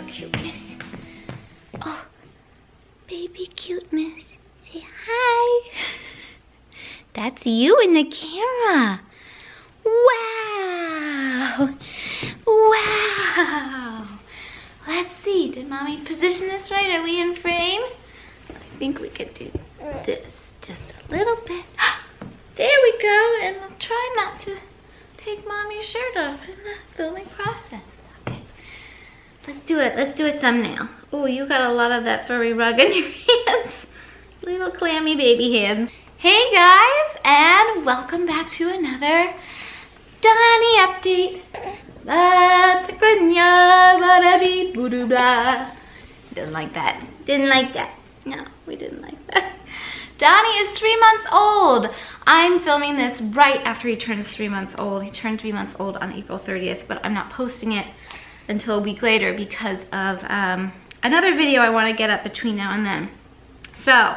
your cuteness. Oh, baby cuteness. Say hi. That's you in the camera. Wow. Wow. Let's see. Did mommy position this right? Are we in frame? I think we could do this just a little bit. There we go. And we'll try not to take mommy's shirt off in the filming process. Okay. Let's do it. Let's do a thumbnail. Oh, you got a lot of that furry rug in your hands. Little clammy baby hands. Hey guys, and welcome back to another Donny update. Didn't like that. Didn't like that. No, we didn't like that. Donny is 3 months old. I'm filming this right after he turns 3 months old. He turned 3 months old on April 30th, but I'm not posting it until a week later because of another video I want to get up between now and then. So,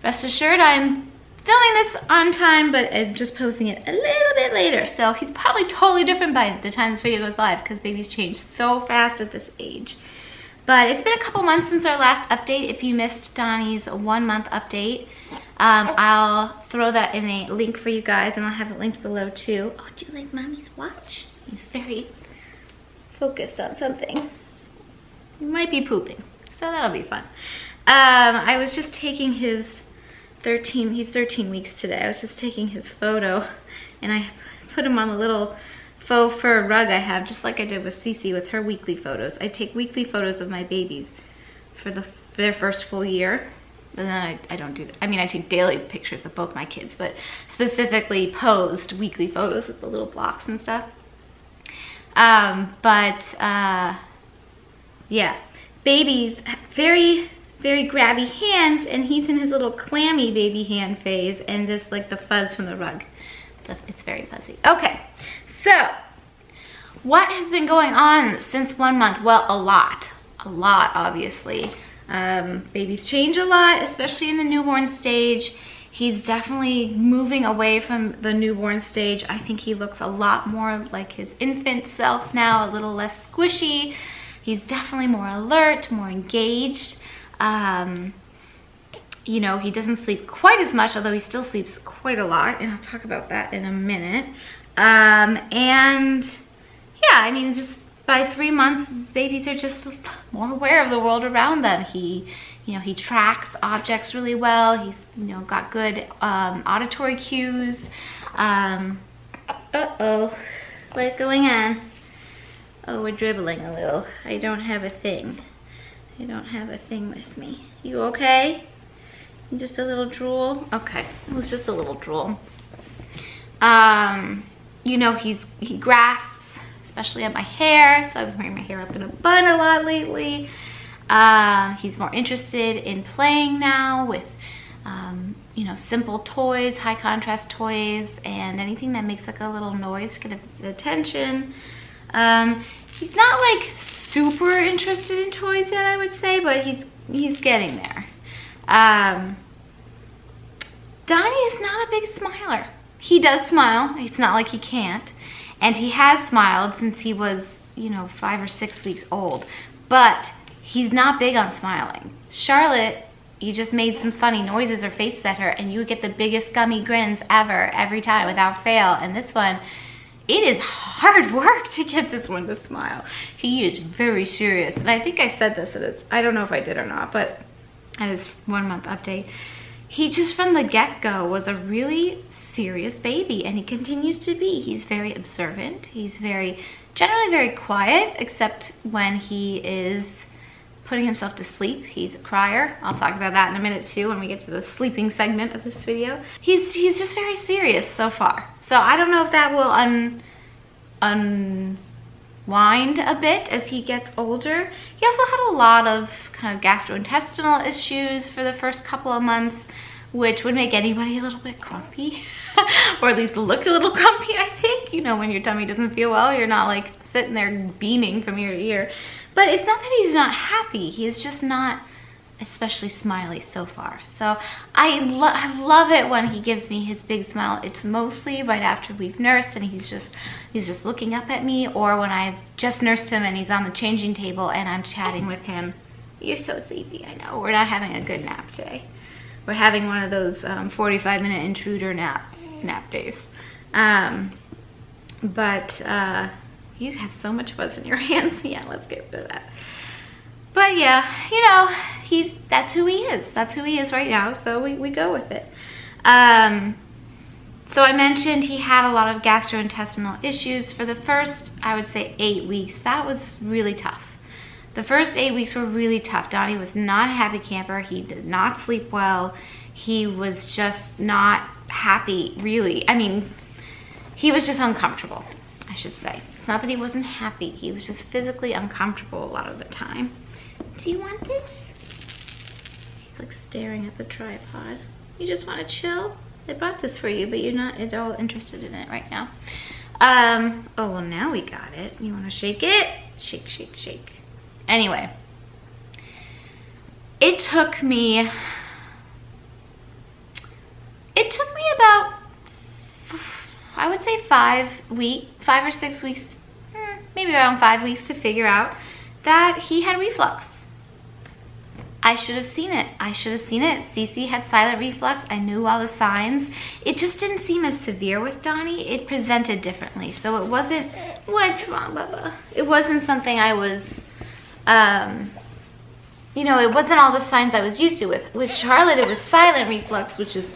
rest assured I'm filming this on time, but I'm just posting it a little bit later. So he's probably totally different by the time this video goes live because babies change so fast at this age. But it's been a couple months since our last update. If you missed Donny's 1 month update, I'll throw that in a link for you guys, and I'll have it linked below too. Oh, do you like mommy's watch? He's very focused on something. He might be pooping, so that'll be fun. I was just taking his he's 13 weeks today. I was just taking his photo, and I put him on a little faux fur rug I have, just like I did with Cece with her weekly photos. I take weekly photos of my babies for their first full year, and then I don't do that. I mean, I take daily pictures of both my kids, but specifically posed weekly photos with the little blocks and stuff. Yeah, babies, very grabby hands, and he's in his little clammy baby hand phase, and just like the fuzz from the rug. It's very fuzzy. Okay, so what has been going on since 1 month? Well, a lot, obviously. Babies change a lot, especially in the newborn stage. He's definitely moving away from the newborn stage. I think he looks a lot more like his infant self now, a little less squishy. He's definitely more alert, more engaged. You know, he doesn't sleep quite as much, although he still sleeps quite a lot, and I'll talk about that in a minute. And yeah, I mean, just by 3 months, babies are just more aware of the world around them. He tracks objects really well. He's, got good auditory cues. Uh-oh, what's going on? Oh, we're dribbling a little. I don't have a thing. I don't have a thing with me. You okay? Just a little drool? Okay, it was just a little drool. He grasps, especially at my hair, so I've been wearing my hair up in a bun a lot lately. He's more interested in playing now with, simple toys, high contrast toys, and anything that makes like a little noise to get his attention. He's not like super interested in toys yet, I would say, but he's getting there. Donny is not a big smiler. He does smile. It's not like he can't. And he has smiled since he was, 5 or 6 weeks old. But he's not big on smiling. Charlotte, you just made some funny noises or faces at her, and you would get the biggest gummy grins ever, every time, without fail. And this one, it is hard work to get this one to smile. He is very serious. And I think I said this, I don't know if I did or not, but at his 1 month update, he just from the get-go was a really serious baby, and he continues to be. He's very observant. He's generally very quiet, except when he is putting himself to sleep. He's a crier. I'll talk about that in a minute too when we get to the sleeping segment of this video. He's just very serious so far. So I don't know if that will unwind a bit as he gets older. He also had a lot of kind of gastrointestinal issues for the first couple of months, which would make anybody a little bit grumpy, or at least look a little grumpy, I think. When your tummy doesn't feel well, you're not like sitting there beaming from ear to ear. But it's not that he's not happy. He's just not especially Smiley so far. So I love it when he gives me his big smile. It's mostly right after we've nursed and he's just looking up at me, or when I've just nursed him and he's on the changing table and I'm chatting with him. You're so sleepy, I know. We're not having a good nap today. We're having one of those 45-minute intruder nap days. But you have so much fuzz in your hands. Yeah, let's get rid of that. But yeah, you know, that's who he is. That's who he is right now, so we go with it. So I mentioned he had a lot of gastrointestinal issues for the first, I would say, 8 weeks. That was really tough. The first 8 weeks were really tough. Donnie was not a happy camper. He did not sleep well. He was just not happy, really. I mean, he was just uncomfortable, I should say. It's not that he wasn't happy. He was just physically uncomfortable a lot of the time. Do you want this? He's like staring at the tripod. You just want to chill? I bought this for you, but you're not at all interested in it right now. Oh, well, now we got it. You want to shake it? Shake, shake, shake. Anyway, it took me about, I would say 5 or 6 weeks, maybe around 5 weeks to figure out that he had reflux. I should have seen it. I should have seen it. Cece had silent reflux. I knew all the signs. It just didn't seem as severe with Donnie. It presented differently. So it wasn't, what's wrong, Bubba? It wasn't something I was, you know, it wasn't all the signs I was used to with. With Charlotte, it was silent reflux, which is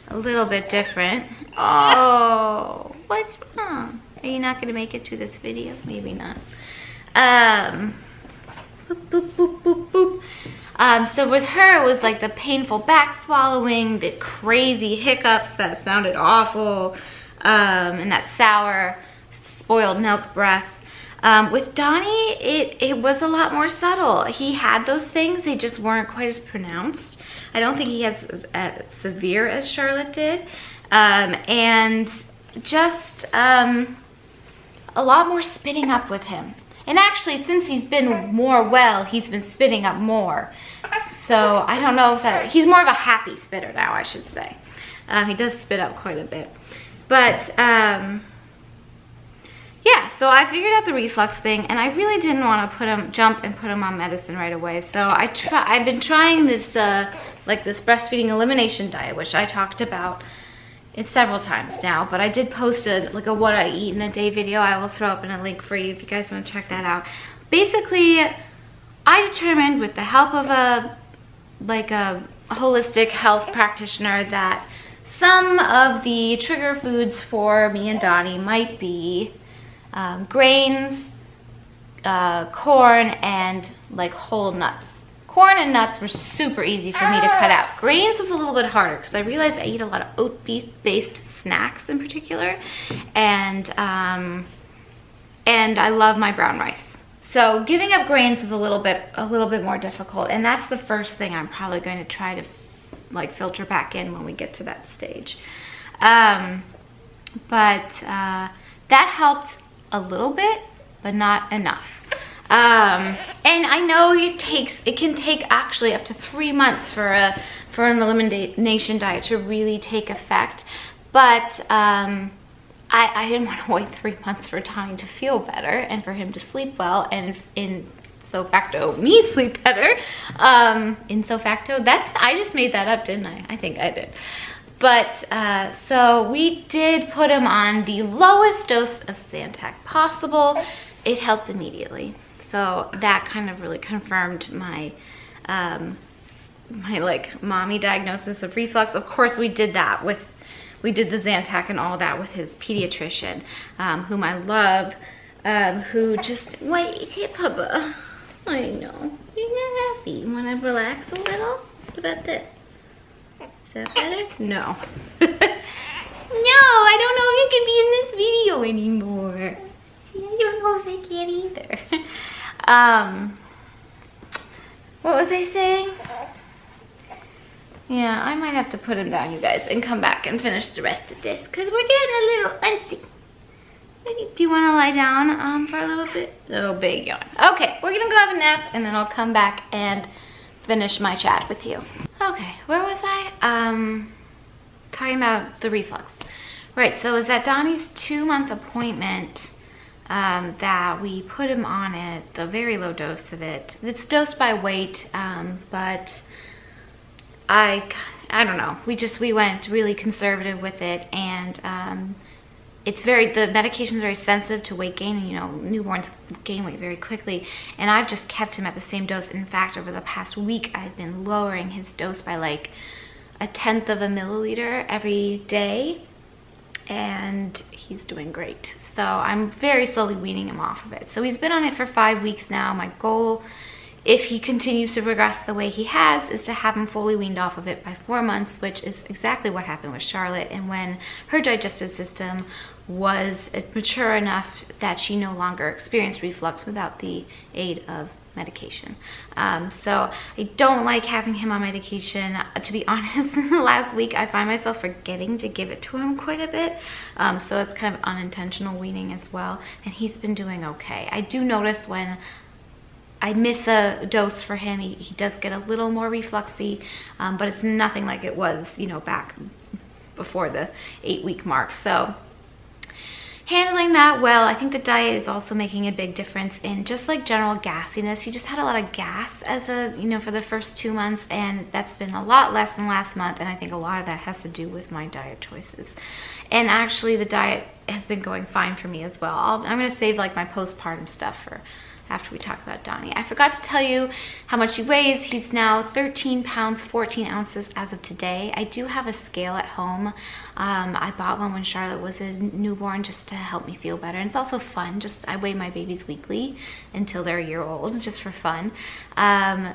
a little bit different. Oh, what's wrong? Are you not going to make it through this video? Maybe not. Boop, boop, boop, boop, boop. So with her, it was like the painful back swallowing, the crazy hiccups that sounded awful, and that sour, spoiled milk breath. With Donnie, it was a lot more subtle. He had those things, they just weren't quite as pronounced. I don't think he has as severe as Charlotte did. And just a lot more spitting up with him. And actually, since he's been more well, he's been spitting up more. So I don't know if that, he's more of a happy spitter now, I should say. He does spit up quite a bit. But yeah, so I figured out the reflux thing, and I really didn't want to jump and put him on medicine right away. So I've been trying this, like this breastfeeding elimination diet, which I talked about it's several times now, but I did post like a what I eat in a day video. I will throw up in a link for you if you guys want to check that out. Basically, I determined with the help of a holistic health practitioner that some of the trigger foods for me and Donnie might be grains, corn, and like whole nuts. Corn and nuts were super easy for me to cut out. Grains was a little bit harder because I realized I eat a lot of oat-based snacks in particular, and I love my brown rice. So giving up grains was a little bit more difficult, and that's the first thing I'm probably going to try to like filter back in when we get to that stage. But that helped a little bit, but not enough. And I know it can take actually up to 3 months for an elimination diet to really take effect. But I didn't want to wait 3 months for Donnie to feel better and for him to sleep well, and in so facto, me sleep better. In so facto, I just made that up, didn't I? I think I did. But so we did put him on the lowest dose of Zantac possible. It helped immediately. So that kind of really confirmed my my like mommy diagnosis of reflux. Of course, we did the Zantac and all that with his pediatrician, whom I love, who just, what is it, Papa? I know, you're not happy. You want to relax a little? What about this? Is that better? No. No, I don't know if you can be in this video anymore. See, I don't know if I can either. What was I saying? Yeah, I might have to put him down, you guys, and come back and finish the rest of this because we're getting a little antsy. Do you want to lie down for a little bit? Oh, big yawn. Okay, we're gonna go have a nap, and then I'll come back and finish my chat with you. Okay, where was I? Talking about the reflux. Right, so it was at Donnie's 2-month appointment that we put him on it, the very low dose of it. It's dosed by weight, but I don't know. We went really conservative with it, and the medication's very sensitive to weight gain, and you know, newborns gain weight very quickly. And I've just kept him at the same dose. In fact, over the past week, I've been lowering his dose by like 1/10 of a milliliter every day, and he's doing great. So I'm very slowly weaning him off of it. So he's been on it for 5 weeks now. My goal, if he continues to progress the way he has, is to have him fully weaned off of it by 4 months, which is exactly what happened with Charlotte. And when her digestive system was mature enough that she no longer experienced reflux without the aid of medication. So I don't like having him on medication. To be honest, in the last week, I find myself forgetting to give it to him quite a bit. So it's kind of unintentional weaning as well. And he's been doing okay. I do notice when I miss a dose for him, he does get a little more refluxy, but it's nothing like it was, you know, back before the 8-week mark. So handling that well. I think the diet is also making a big difference in just like general gassiness. He just had a lot of gas as for the first 2 months, and that's been a lot less than last month. And I think a lot of that has to do with my diet choices. And actually the diet has been going fine for me as well. I'm gonna save like my postpartum stuff for after we talk about Donnie. I forgot to tell you how much he weighs. He's now 13 pounds, 14 ounces as of today. I do have a scale at home. I bought one when Charlotte was a newborn just to help me feel better. And it's also fun. I weigh my babies weekly until they're a year old, just for fun.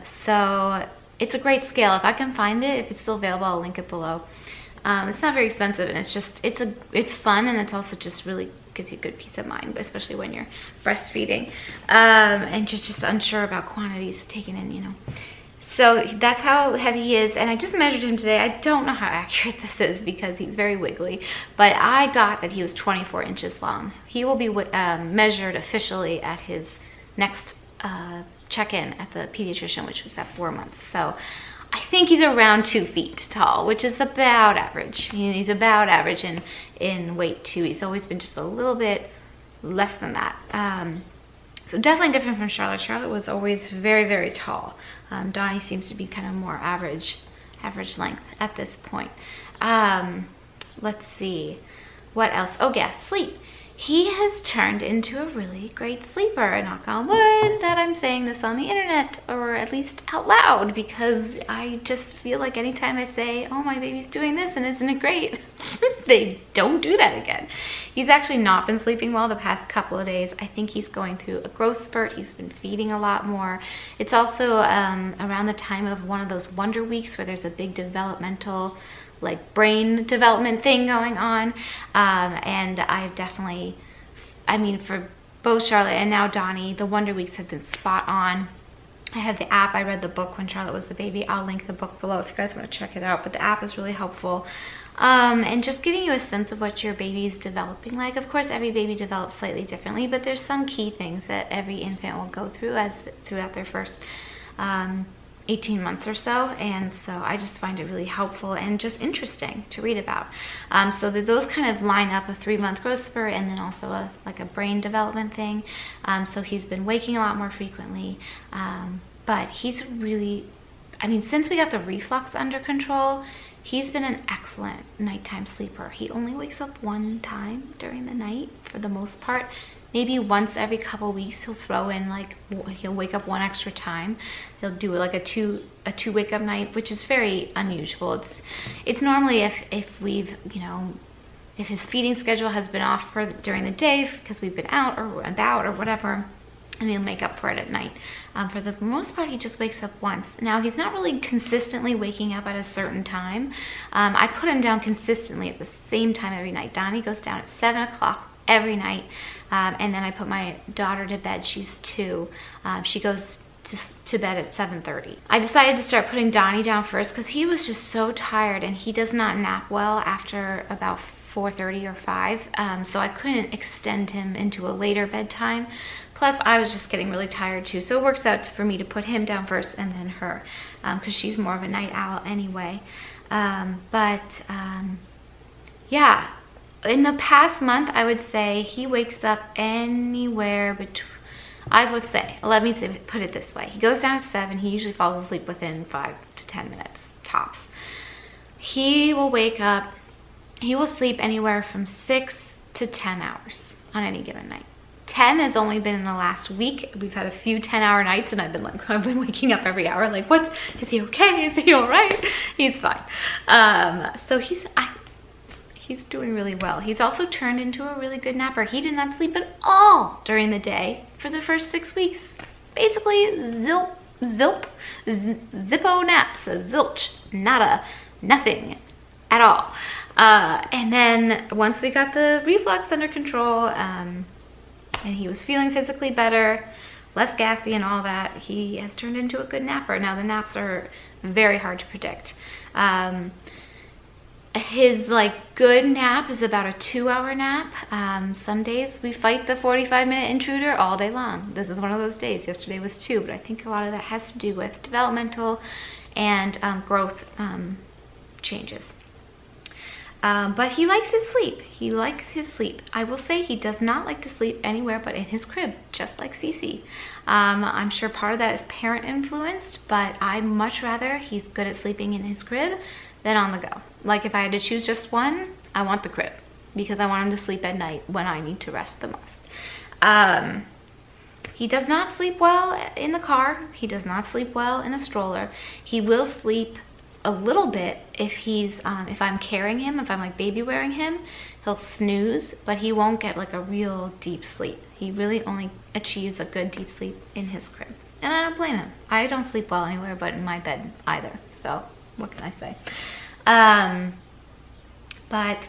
So it's a great scale. If I can find it, if it's still available, I'll link it below. It's not very expensive, and it's fun, and it's also just really gives you good peace of mind, especially when you're breastfeeding, and you're just unsure about quantities taken in, you know. So that's how heavy he is, and I just measured him today. I don't know how accurate this is because he's very wiggly, but I got that he was 24 inches long. He will be measured officially at his next check-in at the pediatrician, which was at 4 months. So I think he's around 2 feet tall, which is about average. He's about average in weight too. He's always been just a little bit less than that. So definitely different from Charlotte. Charlotte was always very, very tall. Donnie seems to be kind of more average length at this point. Let's see, what else? Oh yeah, sleep. He has turned into a really great sleeper, knock on wood that I'm saying this on the internet, or at least out loud, because I just feel like anytime I say, oh, my baby's doing this and isn't it great, they don't do that again. He's actually not been sleeping well the past couple of days. I think he's going through a growth spurt. He's been feeding a lot more. It's also around the time of one of those wonder weeks where there's a big developmental, like, brain development thing going on, and I've definitely, I mean, for both Charlotte and now Donnie, the Wonder Weeks have been spot on. I have the app. I read the book when Charlotte was a baby. I'll link the book below if you guys want to check it out, but the app is really helpful, and just giving you a sense of what your baby is developing like. Of course, every baby develops slightly differently, but there's some key things that every infant will go through throughout their first 18 months or so, and so I just find it really helpful and just interesting to read about. So those kind of line up, a 3-month growth spurt and then also like a brain development thing. So he's been waking a lot more frequently, but he's really, I mean, since we got the reflux under control, he's been an excellent nighttime sleeper. He only wakes up 1 time during the night for the most part. Maybe once every couple weeks he'll throw in, like, he'll wake up 1 extra time. He'll do like a two wake up night, which is very unusual. It's normally if we've, you know, if his feeding schedule has been off during the day because we've been out or about or whatever, and he'll make up for it at night. For the most part, he just wakes up once. Now, he's not really consistently waking up at a certain time. I put him down consistently at the same time every night. Donnie goes down at 7 o'clock every night, and then I put my daughter to bed. She's 2. She goes to bed at 7:30. I decided to start putting Donnie down first because he was just so tired, and he does not nap well after about 4:30 or 5, so I couldn't extend him into a later bedtime. Plus, I was just getting really tired too. So it works out for me to put him down first and then her, because she's more of a night owl anyway. Yeah, in the past month, I would say he wakes up anywhere between, I would say, let me put it this way. He goes down at 7. He usually falls asleep within 5 to 10 minutes, tops. He will wake up, he will sleep anywhere from 6 to 10 hours on any given night. 10 has only been in the last week. We've had a few 10-hour nights and I've been waking up every hour like, is he okay? Is he all right? He's fine. So he's doing really well. He's also turned into a really good napper. He did not sleep at all during the day for the first 6 weeks. Basically, zippo naps, zilch, nada, nothing at all. And then once we got the reflux under control, and he was feeling physically better, less gassy and all that, he has turned into a good napper. Now the naps are very hard to predict. His good nap is about a 2-hour nap. Some days we fight the 45-minute intruder all day long. This is one of those days. Yesterday was 2, but I think a lot of that has to do with developmental and growth changes. But he likes his sleep. He likes his sleep. I will say he does not like to sleep anywhere but in his crib, just like Cece. I'm sure part of that is parent influenced, but I'd much rather he's good at sleeping in his crib than on the go. Like if I had to choose just one, I want the crib because I want him to sleep at night when I need to rest the most. He does not sleep well in the car. He does not sleep well in a stroller. He will sleep a little bit if he's if I'm carrying him, if I'm baby wearing him, he'll snooze, but he won't get a real deep sleep. He really only achieves a good deep sleep in his crib. And I don't blame him. I don't sleep well anywhere but in my bed either. So what can I say? But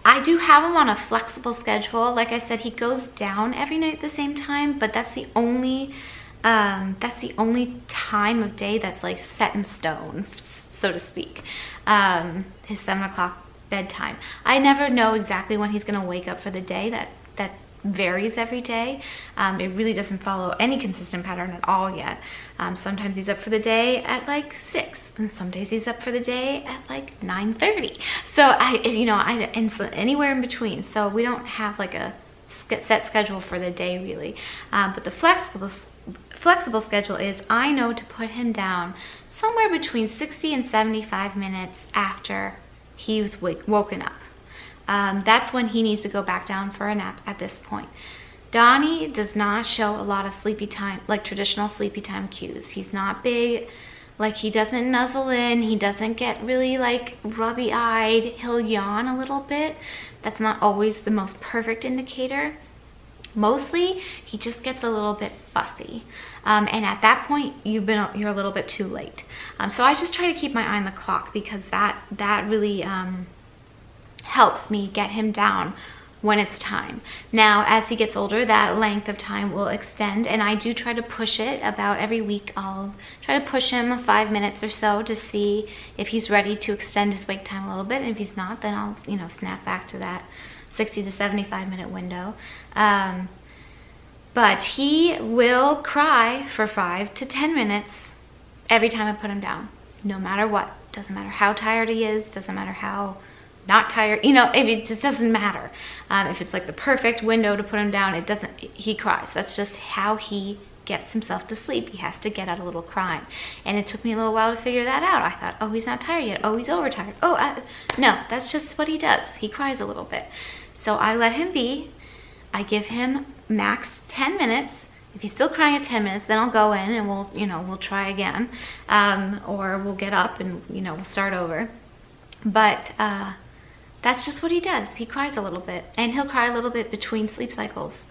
I do have him on a flexible schedule. Like I said, he goes down every night at the same time, but that's the only time of day that's set in stone, so to speak. His 7 o'clock bedtime. I never know exactly when he's gonna wake up for the day. That varies every day. It really doesn't follow any consistent pattern at all yet. Sometimes he's up for the day at 6, and some days he's up for the day at 9:30. So and so anywhere in between. So we don't have a set schedule for the day really. But the flexible schedule is I know to put him down somewhere between 60 and 75 minutes after he's woken up. That's when he needs to go back down for a nap at this point. Donny does not show a lot of sleepy time, traditional sleepy time cues. He's not big, he doesn't nuzzle in, he doesn't get really rubby-eyed. He'll yawn a little bit. That's not always the most perfect indicator. Mostly, he just gets a little bit fussy. And at that point, you're a little bit too late. So I just try to keep my eye on the clock because that really helps me get him down when it's time. Now, as he gets older, that length of time will extend, and I do try to push it about every week. I'll try to push him 5 minutes or so to see if he's ready to extend his wake time a little bit. And if he's not, then I'll, snap back to that 60 to 75 minute window. But he will cry for 5 to 10 minutes every time I put him down, no matter what. Doesn't matter how tired he is, doesn't matter how not tired, it just doesn't matter. If it's the perfect window to put him down, he cries. That's just how he gets himself to sleep. He has to get out a little crying. And it took me a little while to figure that out. I thought, oh, he's not tired yet. Oh, he's overtired. Oh, no, that's just what he does. He cries a little bit. So I let him be. I give him max 10 minutes. If he's still crying at 10 minutes, then I'll go in and we'll try again. Or we'll get up and, we'll start over. But that's just what he does. He cries a little bit, and he'll cry a little bit between sleep cycles.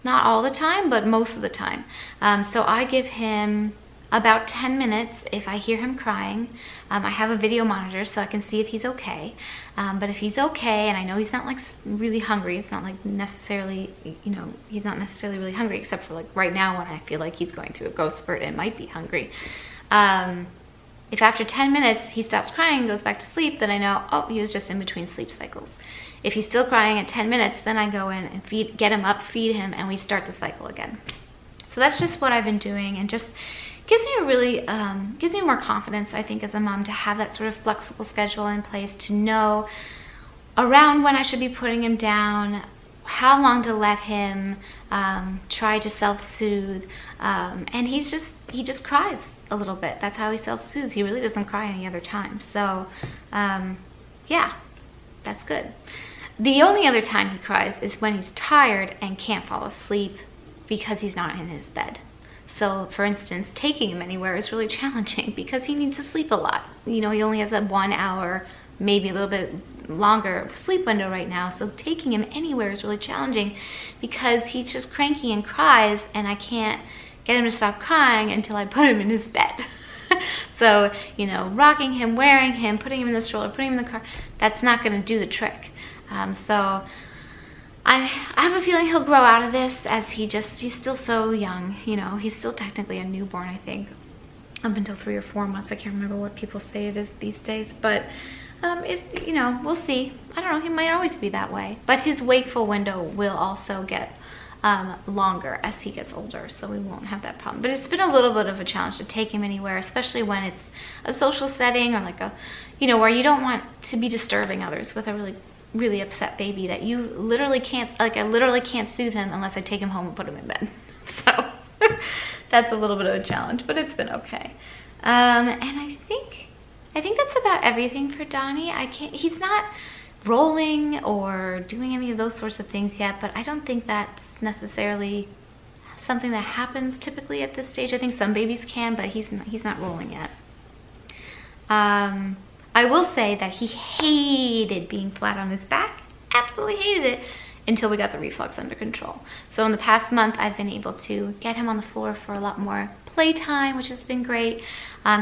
Not all the time, but most of the time. So I give him about 10 minutes if I hear him crying. I have a video monitor so I can see if he's okay. But if he's okay, and I know he's not really hungry, it's not necessarily, he's not necessarily really hungry, except for right now when I feel like he's going through a growth spurt and might be hungry. If after 10 minutes he stops crying and goes back to sleep, then I know, oh, he was just in between sleep cycles. If he's still crying at 10 minutes, then I go in and get him up, feed him, and we start the cycle again. So that's just what I've been doing, and just gives me a really, gives me more confidence, I think, as a mom, to have that sort of flexible schedule in place, to know around when I should be putting him down, how long to let him try to self-soothe, and he just cries a little bit. That's how he self-soothes. He really doesn't cry any other time. So yeah, that's good. The only other time he cries is when he's tired and can't fall asleep because he's not in his bed. So for instance, taking him anywhere is really challenging because he needs to sleep a lot. You know, he only has a 1 hour, maybe a little bit longer sleep window right now. So taking him anywhere is really challenging because he's just cranky and cries, and I can't get him to stop crying until I put him in his bed. So, you know, rocking him, wearing him, putting him in the stroller, putting him in the car, that's not gonna do the trick. So I have a feeling he'll grow out of this, as he's still so young, you know, he's still technically a newborn, I think, up until 3 or 4 months. I can't remember what people say it is these days, but you know, we'll see. I don't know, he might always be that way, but his wakeful window will also get longer as he gets older, so we won't have that problem. But it's been a little bit of a challenge to take him anywhere, especially when it's a social setting, or like a, you know, where you don't want to be disturbing others with a really upset baby that you literally can't, like, I literally can't soothe him unless I take him home and put him in bed. So that's a little bit of a challenge, but it's been okay. And I think that's about everything for Donny. He's not rolling or doing any of those sorts of things yet, but I don't think that's necessarily something that happens typically at this stage. I think some babies can, but he's not rolling yet. I will say that he hated being flat on his back, absolutely hated it, until we got the reflux under control. So in the past month, I've been able to get him on the floor for a lot more playtime, which has been great.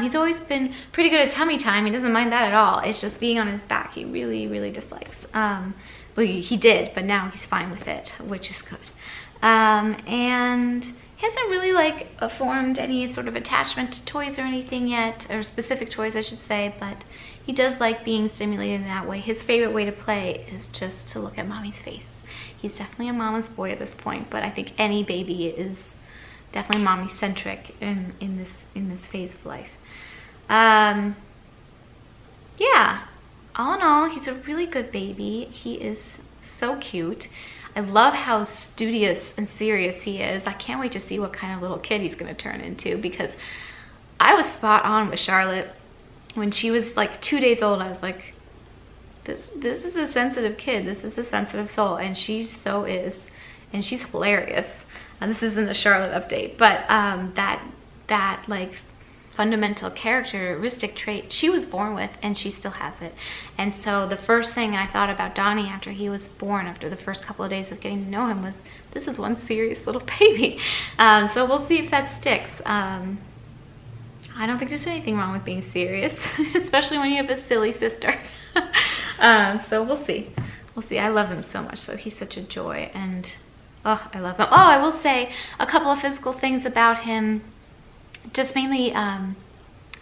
He's always been pretty good at tummy time. He doesn't mind that at all. It's just being on his back he really dislikes. Well, he did, but now he's fine with it, which is good. And he hasn't really like formed any sort of attachment to toys or anything yet, or specific toys I should say, but he does like being stimulated in that way. His favorite way to play is just to look at mommy's face. He's definitely a mama's boy at this point, but I think any baby is definitely mommy-centric in this phase of life. Yeah, all in all, he's a really good baby. He is so cute. I love how studious and serious he is. I can't wait to see what kind of little kid he's gonna turn into, because I was spot on with Charlotte. When she was like 2 days old, I was like, this is a sensitive kid. This is a sensitive soul, and she so is, and she's hilarious. And this isn't a Charlotte update, but that like fundamental characteristic trait she was born with, and she still has it. And so the first thing I thought about Donny after he was born, after the first couple of days of getting to know him, was this is one serious little baby. So we'll see if that sticks. I don't think there's anything wrong with being serious, especially when you have a silly sister. So we'll see. We'll see. I love him so much, so he's such a joy, and oh, I love him. Oh, I will say a couple of physical things about him. Just mainly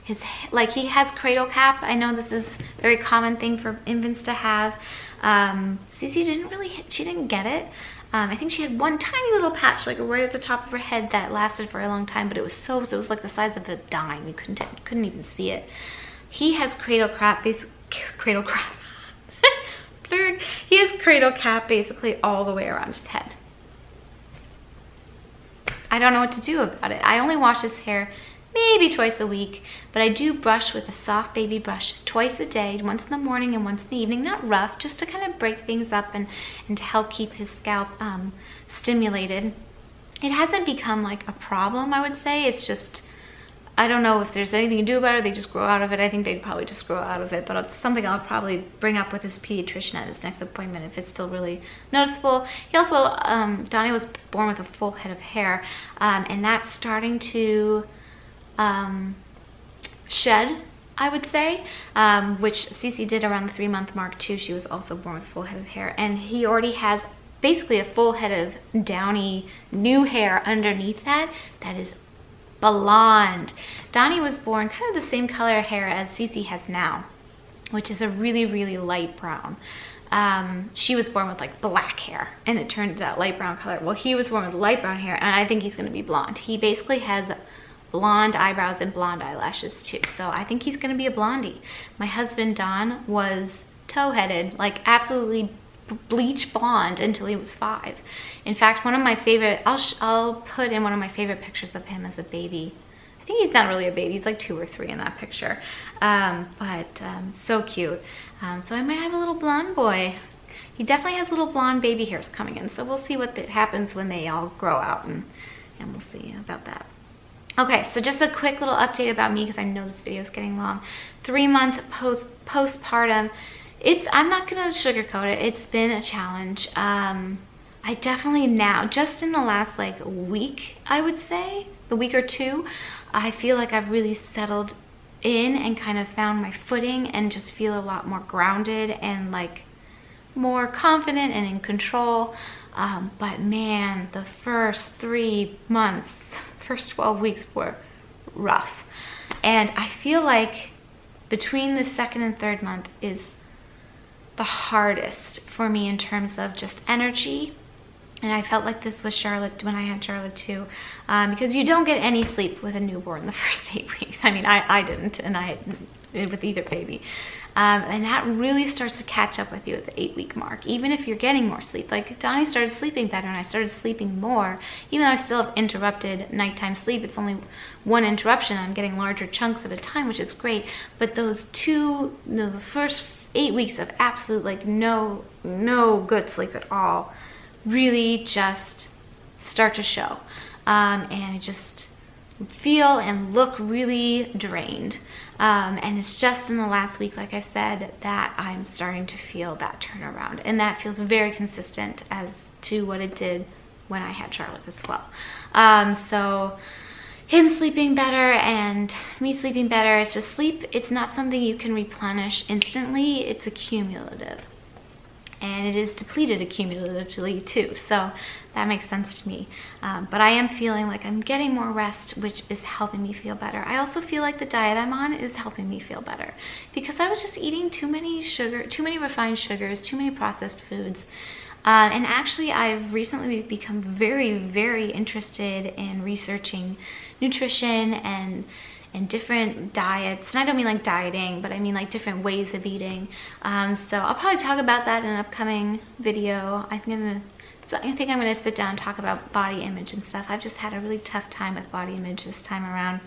he has cradle cap. I know this is a very common thing for infants to have. Cece didn't get it. I think she had one tiny little patch like right at the top of her head that lasted for a long time, but it was like the size of a dime. You couldn't even see it. He has cradle cap, he has cradle cap basically all the way around his head. I don't know what to do about it. I only wash his hair maybe twice a week, but I do brush with a soft baby brush twice a day, once in the morning and once in the evening. Not rough, just to kind of break things up and to help keep his scalp stimulated. It hasn't become like a problem, I would say. It's just, I don't know if there's anything to do about it. They just grow out of it. I think they'd probably just grow out of it, but it's something I'll probably bring up with his pediatrician at his next appointment if it's still really noticeable. He also, Donny was born with a full head of hair, and that's starting to shed, I would say, which Cece did around the 3-month mark too. She was also born with a full head of hair, and he already has basically a full head of downy new hair underneath that is blonde. Donny was born kind of the same color hair as Cece has now, which is a really light brown. she was born with like black hair and it turned to that light brown color. Well, he was born with light brown hair and I think he's gonna be blonde. He basically has blonde eyebrows and blonde eyelashes too. So I think he's gonna be a blondie. My husband, Don, was tow-headed, like absolutely bleach blonde until he was 5. In fact, one of my favorite, I'll put in one of my favorite pictures of him as a baby. I think he's not really a baby, he's like 2 or 3 in that picture. So cute. So I might have a little blonde boy. He definitely has little blonde baby hairs coming in, so we'll see what happens when they all grow out, and we'll see about that. Okay, so just a quick little update about me, because I know this video is getting long. 3-month postpartum. I'm not gonna sugarcoat it, it's been a challenge. I definitely now, just in the last like week, I would say, the week or 2, I feel like I've really settled in and kind of found my footing and just feel a lot more grounded and like more confident and in control. But man, the first 3 months, first 12 weeks were rough. And I feel like between the 2nd and 3rd month is the hardest for me in terms of just energy. And I felt like this with Charlotte when I had Charlotte too, because you don't get any sleep with a newborn the first 8 weeks. I mean, I didn't, and I with either baby. And that really starts to catch up with you at the 8-week mark, even if you're getting more sleep. Like Donnie started sleeping better and I started sleeping more, even though I still have interrupted nighttime sleep. It's only 1 interruption. I'm getting larger chunks at a time, which is great. But those the first 8 weeks of absolute like no good sleep at all really just start to show, and I just feel and look really drained, and it's just in the last week, like I said, that I'm starting to feel that turnaround, and that feels very consistent as to what it did when I had Charlotte as well. So him sleeping better and me sleeping better, it's just sleep, it's not something you can replenish instantly, it's accumulative. And it is depleted accumulatively too, so that makes sense to me. But I am feeling like I'm getting more rest, which is helping me feel better. I also feel like the diet I'm on is helping me feel better, because I was just eating too many refined sugars, too many processed foods. And actually, I've recently become very, very interested in researching nutrition and different diets. And I don't mean like dieting, but I mean like different ways of eating. So I'll probably talk about that in an upcoming video. I think I'm gonna sit down and talk about body image and stuff. I've just had a really tough time with body image this time around.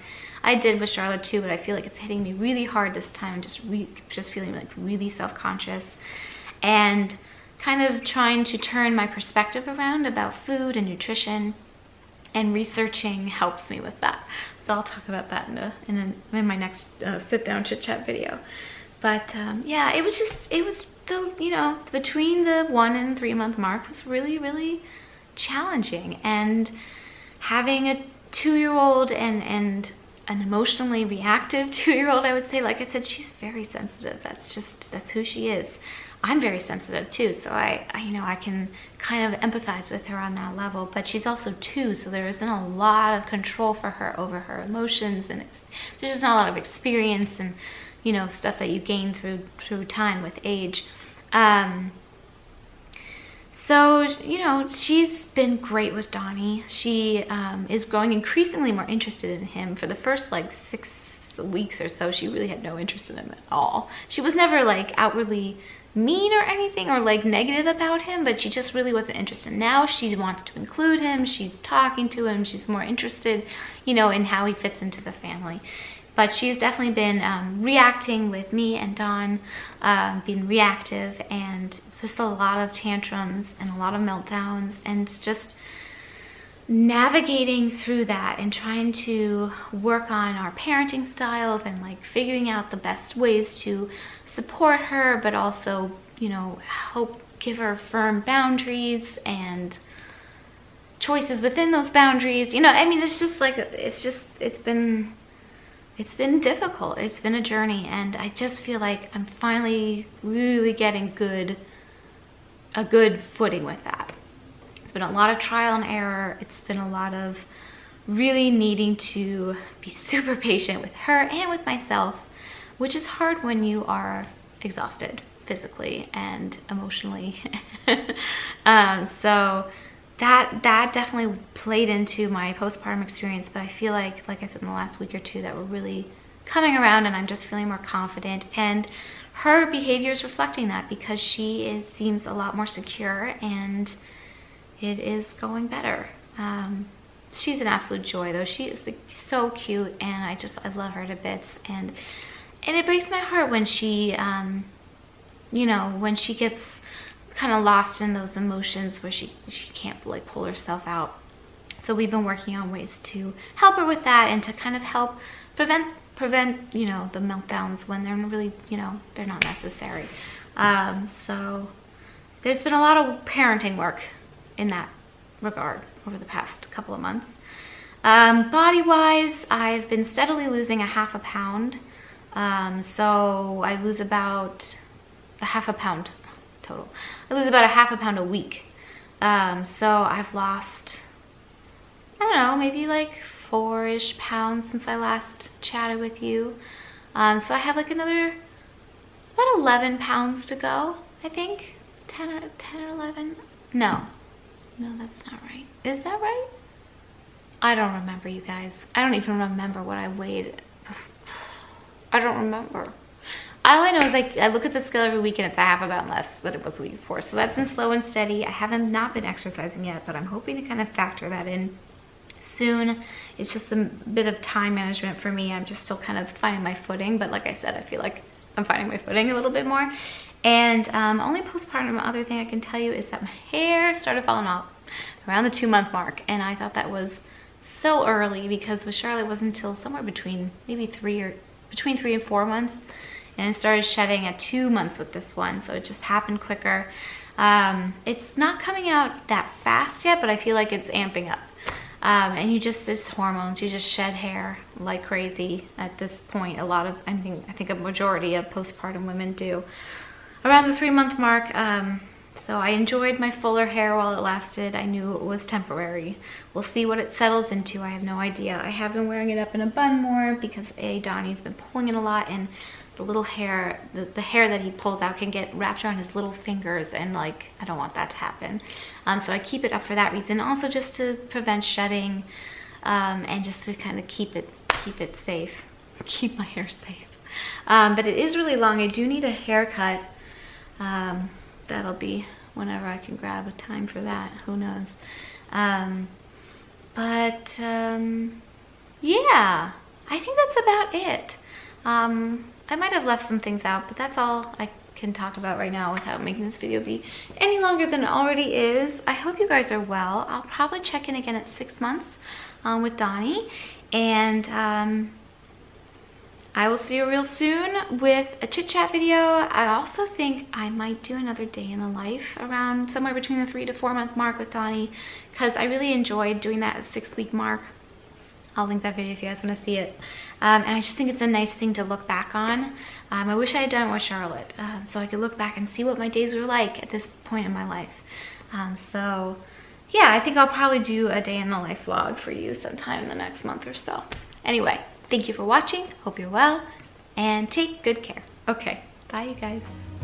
I did with Charlotte too, but I feel like it's hitting me really hard this time. I'm just feeling like really self-conscious and kind of trying to turn my perspective around about food and nutrition, and researching helps me with that. So I'll talk about that in my next sit down chit chat video. But yeah, it was the, between the 1 and 3 month mark was really, really challenging. And having a 2-year-old and an emotionally reactive 2-year-old, I would say, like I said, she's very sensitive. That's who she is. I'm very sensitive too, so I can kind of empathize with her on that level, but she's also 2, so there isn't a lot of control for her over her emotions, and there's just not a lot of experience and, stuff that you gain through time with age. So, she's been great with Donnie. She is growing increasingly more interested in him. For the first like 6 weeks or so, she really had no interest in him at all. She was never like outwardly mean or anything or like negative about him, but she just really wasn't interested. Now she wants to include him, she's talking to him, she's more interested, in how he fits into the family. But she's definitely been reacting with me and Don, being reactive, and it's just a lot of tantrums and a lot of meltdowns, and just navigating through that and trying to work on our parenting styles and like figuring out the best ways to support her, but also, help give her firm boundaries and choices within those boundaries. I mean, it's been difficult. It's been a journey, and I just feel like I'm finally really getting a good footing with that. It's been a lot of trial and error. It's been a lot of really needing to be super patient with her and with myself, which is hard when you are exhausted. physically and emotionally. So that definitely played into my postpartum experience, but I feel like I said in the last week or two, that we're really coming around and I'm just feeling more confident, and her behavior is reflecting that because she seems a lot more secure and it is going better. She's an absolute joy though. She is like so cute, and I love her to bits, and it breaks my heart when she you know, when she gets kind of lost in those emotions where she can't like pull herself out. So we've been working on ways to help her with that and to kind of help prevent, you know, the meltdowns when they're really, you know, they're not necessary. So there's been a lot of parenting work in that regard over the past couple of months. Body-wise, I've been steadily losing a half a pound. So I lose about a half a pound total. I lose about a half a pound a week. So I've lost, I don't know, maybe like 4-ish pounds since I last chatted with you. So I have like another about 11 pounds to go, I think. 10 or 11? No, that's not right. Is that right? I don't remember, you guys. I don't even remember what I weighed. I don't remember. All I know is like I look at the scale every week and it's a half a pound less than it was the week before. So that's been slow and steady. I haven't not been exercising yet, but I'm hoping to kind of factor that in soon. It's just a bit of time management for me. I'm just still kind of finding my footing, but like I said, I feel like I'm finding my footing a little bit more. And only postpartum other thing I can tell you is that my hair started falling out around the 2-month mark, and I thought that was so early because with Charlotte it wasn't until somewhere between maybe between 3 and 4 months, and it started shedding at 2 months with this one, so it just happened quicker. It's not coming out that fast yet, but I feel like it's amping up. And it's hormones, you just shed hair like crazy at this point. I think a majority of postpartum women do around the 3-month mark. So I enjoyed my fuller hair while it lasted. I knew it was temporary. We'll see what it settles into. I have no idea. I have been wearing it up in a bun more because Donnie's been pulling it a lot, and the little hair, the hair that he pulls out can get wrapped around his little fingers, and like, I don't want that to happen. So I keep it up for that reason. Also just to prevent shedding, and just to kind of keep it safe, keep my hair safe. But it is really long. I do need a haircut. That'll be whenever I can grab a time for that, who knows. Yeah, I think that's about it. I might have left some things out, but that's all I can talk about right now without making this video be any longer than it already is. I hope you guys are well. I'll probably check in again at 6 months with Donnie, and I will see you real soon with a chit chat video. I also think I might do another day in the life around somewhere between the 3 to 4 month mark with Donnie, because I really enjoyed doing that at 6-week mark. I'll link that video if you guys want to see it. And I just think it's a nice thing to look back on. I wish I had done it with Charlotte, so I could look back and see what my days were like at this point in my life. So yeah, I think I'll probably do a day in the life vlog for you sometime in the next month or so. Anyway, thank you for watching. Hope you're well, and take good care. Okay, bye you guys.